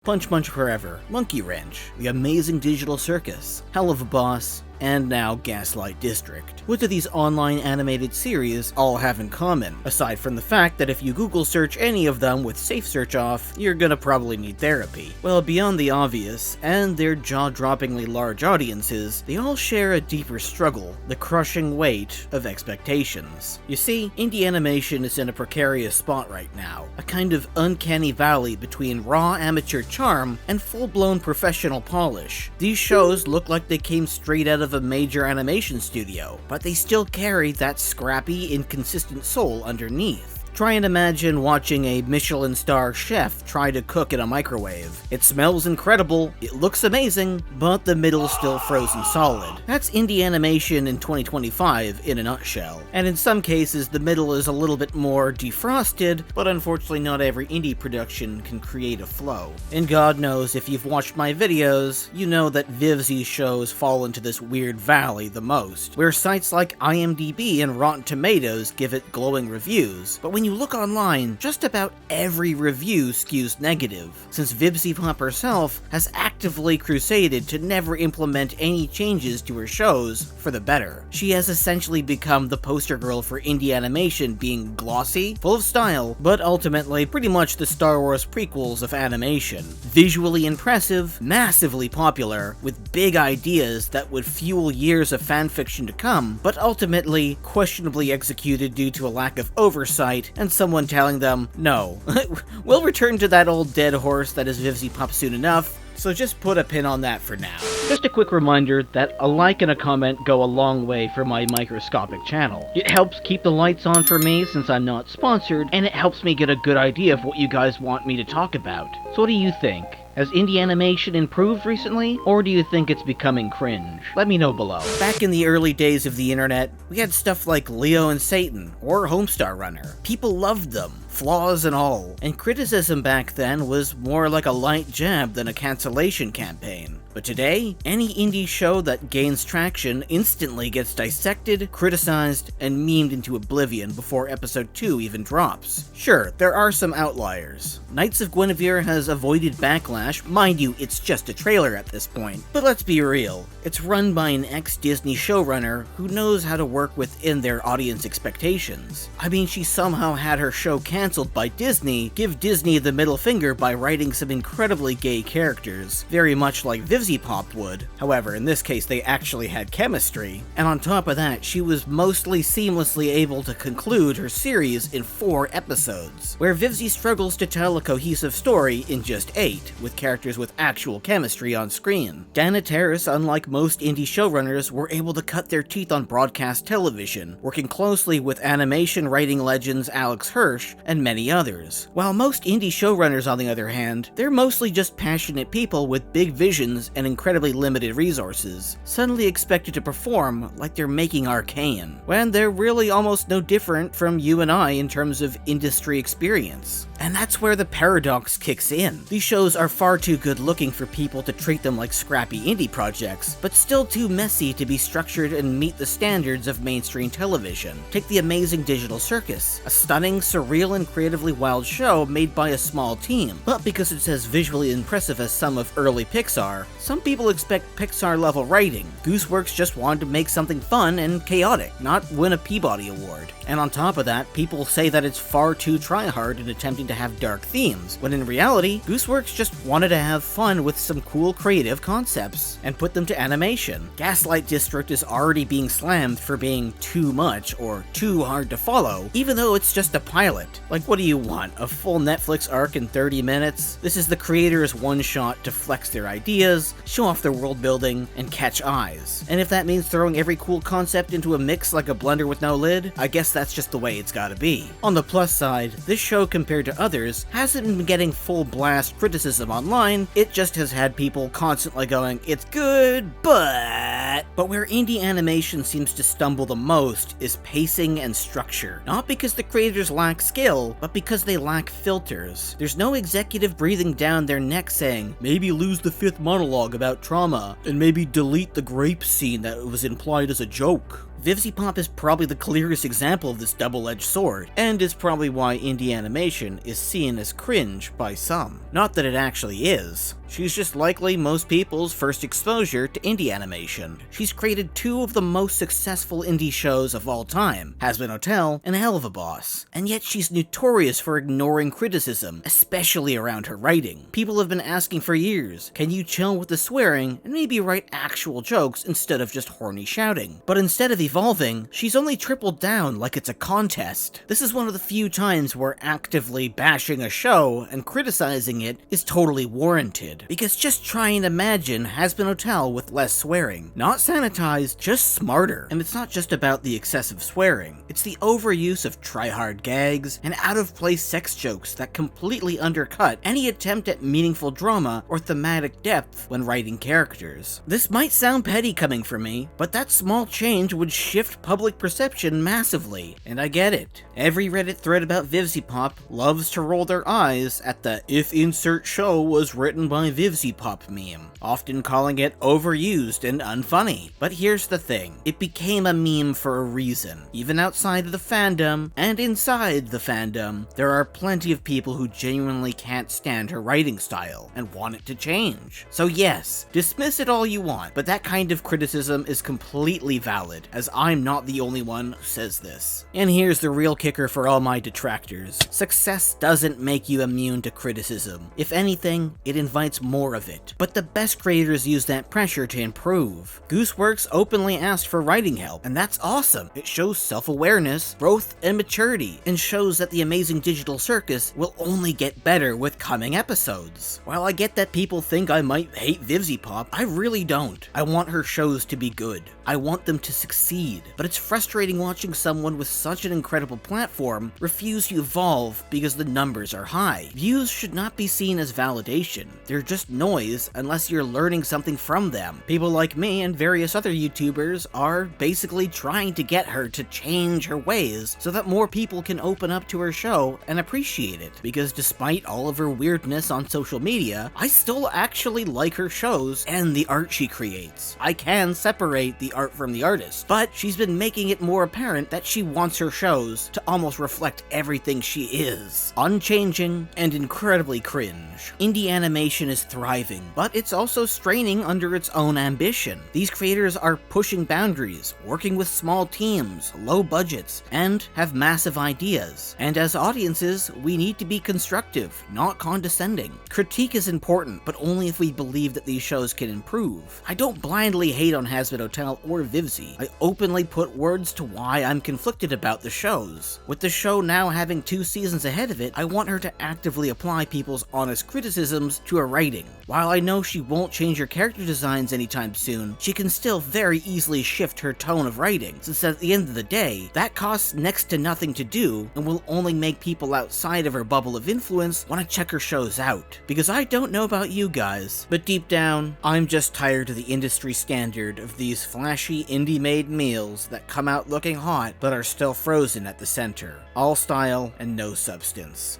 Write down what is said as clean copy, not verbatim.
Punch Punch Forever, Monkey Wrench, The Amazing Digital Circus, Helluva Boss, and now Gaslight District. What do these online animated series all have in common, aside from the fact that if you Google search any of them with safe search off, you're gonna probably need therapy? Well, beyond the obvious, and their jaw-droppingly large audiences, they all share a deeper struggle, the crushing weight of expectations. You see, indie animation is in a precarious spot right now, a kind of uncanny valley between raw amateur charm and full-blown professional polish. These shows look like they came straight out of a major animation studio, but they still carry that scrappy, inconsistent soul underneath. Try and imagine watching a Michelin star chef try to cook in a microwave. It smells incredible, it looks amazing, but the middle's still frozen solid. That's indie animation in 2025 in a nutshell. And in some cases, the middle is a little bit more defrosted, but unfortunately not every indie production can create a flow. And God knows if you've watched my videos, you know that Vivzie shows fall into this weird valley the most, where sites like IMDb and Rotten Tomatoes give it glowing reviews, but when you look online, just about every review skews negative, since Vivziepop herself has actively crusaded to never implement any changes to her shows for the better. She has essentially become the poster girl for indie animation being glossy, full of style, but ultimately pretty much the Star Wars prequels of animation. Visually impressive, massively popular, with big ideas that would fuel years of fanfiction to come, but ultimately questionably executed due to a lack of oversight and someone telling them, no, we'll return to that old dead horse that is Vivziepop soon enough, so just put a pin on that for now. Just a quick reminder that a like and a comment go a long way for my microscopic channel. It helps keep the lights on for me since I'm not sponsored, and it helps me get a good idea of what you guys want me to talk about. So what do you think? Has indie animation improved recently, or do you think it's becoming cringe? Let me know below. Back in the early days of the internet, we had stuff like Leo and Satan, or Homestar Runner. People loved them, flaws and all, and criticism back then was more like a light jab than a cancellation campaign. But today, any indie show that gains traction instantly gets dissected, criticized, and memed into oblivion before episode 2 even drops. Sure, there are some outliers. Knights of Guinevere has avoided backlash, mind you, it's just a trailer at this point. But let's be real, it's run by an ex-Disney showrunner who knows how to work within their audience expectations. I mean, she somehow had her show cancelled by Disney, give Disney the middle finger by writing some incredibly gay characters, very much like Vivziepop would. However, in this case they actually had chemistry, and on top of that, she was mostly seamlessly able to conclude her series in 4 episodes, where Vivzie struggles to tell a cohesive story in just 8, with characters with actual chemistry on screen. Dana Terrace, unlike most indie showrunners, were able to cut their teeth on broadcast television, working closely with animation writing legends Alex Hirsch and many others. While most indie showrunners, on the other hand, they're mostly just passionate people with big visions and incredibly limited resources, suddenly expected to perform like they're making Arcane, when they're really almost no different from you and I in terms of industry experience. And that's where the paradox kicks in. These shows are far too good looking for people to treat them like scrappy indie projects, but still too messy to be structured and meet the standards of mainstream television. Take The Amazing Digital Circus, a stunning, surreal, and creatively wild show made by a small team, but because it's as visually impressive as some of early Pixar, some people expect Pixar-level writing. Gooseworks just wanted to make something fun and chaotic, not win a Peabody Award. And on top of that, people say that it's far too try-hard in attempting to have dark themes, when in reality, Gooseworks just wanted to have fun with some cool creative concepts, and put them to animation. Gaslight District is already being slammed for being too much, or too hard to follow, even though it's just a pilot. Like, what do you want, a full Netflix arc in 30 minutes? This is the creators' one-shot to flex their ideas, show off their world building, and catch eyes. And if that means throwing every cool concept into a mix like a blender with no lid, I guess that's just the way it's gotta be. On the plus side, this show compared to others hasn't been getting full blast criticism online, it just has had people constantly going, it's good, but where indie animation seems to stumble the most is pacing and structure. Not because the creators lack skill, but because they lack filters. There's no executive breathing down their neck saying, maybe lose the 5th monologue about trauma, and maybe delete the grape scene that was implied as a joke. Vivziepop is probably the clearest example of this double-edged sword, and is probably why indie animation is seen as cringe by some. Not that it actually is. She's just likely most people's first exposure to indie animation. She's created two of the most successful indie shows of all time, Hazbin Hotel and Helluva Boss, and yet she's notorious for ignoring criticism, especially around her writing. People have been asking for years, can you chill with the swearing and maybe write actual jokes instead of just horny shouting? But instead of evolving, she's only tripled down like it's a contest. This is one of the few times where actively bashing a show and criticizing it is totally warranted. Because just try and imagine Hazbin Hotel with less swearing. Not sanitized, just smarter. And it's not just about the excessive swearing. It's the overuse of try-hard gags and out-of-place sex jokes that completely undercut any attempt at meaningful drama or thematic depth when writing characters. This might sound petty coming from me, but that small change would shift public perception massively, and I get it. Every Reddit thread about Vivziepop loves to roll their eyes at the "if insert show was written by Vivziepop" meme, often calling it overused and unfunny. But here's the thing, it became a meme for a reason. Even outside of the fandom, and inside the fandom, there are plenty of people who genuinely can't stand her writing style, and want it to change. So yes, dismiss it all you want, but that kind of criticism is completely valid, as I'm not the only one who says this. And here's the real kicker for all my detractors. Success doesn't make you immune to criticism. If anything, it invites more of it. But the best creators use that pressure to improve. Gooseworks openly asked for writing help, and that's awesome. It shows self-awareness, growth, and maturity, and shows that the Amazing Digital Circus will only get better with coming episodes. While I get that people think I might hate Vivziepop, I really don't. I want her shows to be good. I want them to succeed. But it's frustrating watching someone with such an incredible platform refuse to evolve because the numbers are high. Views should not be seen as validation. They're just noise unless you're learning something from them. People like me and various other YouTubers are basically trying to get her to change her ways so that more people can open up to her show and appreciate it. Because despite all of her weirdness on social media, I still actually like her shows and the art she creates. I can separate the art from the artist, but she's been making it more apparent that she wants her shows to almost reflect everything she is. Unchanging and incredibly cringe. Indie animation is thriving, but it's also straining under its own ambition. These creators are pushing boundaries, working with small teams, low budgets, and have massive ideas. And as audiences, we need to be constructive, not condescending. Critique is important, but only if we believe that these shows can improve. I don't blindly hate on Hazbin Hotel or Vivzi. I openly put words to why I'm conflicted about the shows. With the show now having 2 seasons ahead of it, I want her to actively apply people's honest criticisms to her writing. While I know she won't change her character designs anytime soon, she can still very easily shift her tone of writing, since at the end of the day, that costs next to nothing to do and will only make people outside of her bubble of influence want to check her shows out. Because I don't know about you guys, but deep down, I'm just tired of the industry standard of these flashy indie-made meals that come out looking hot but are still frozen at the center. All style and no substance.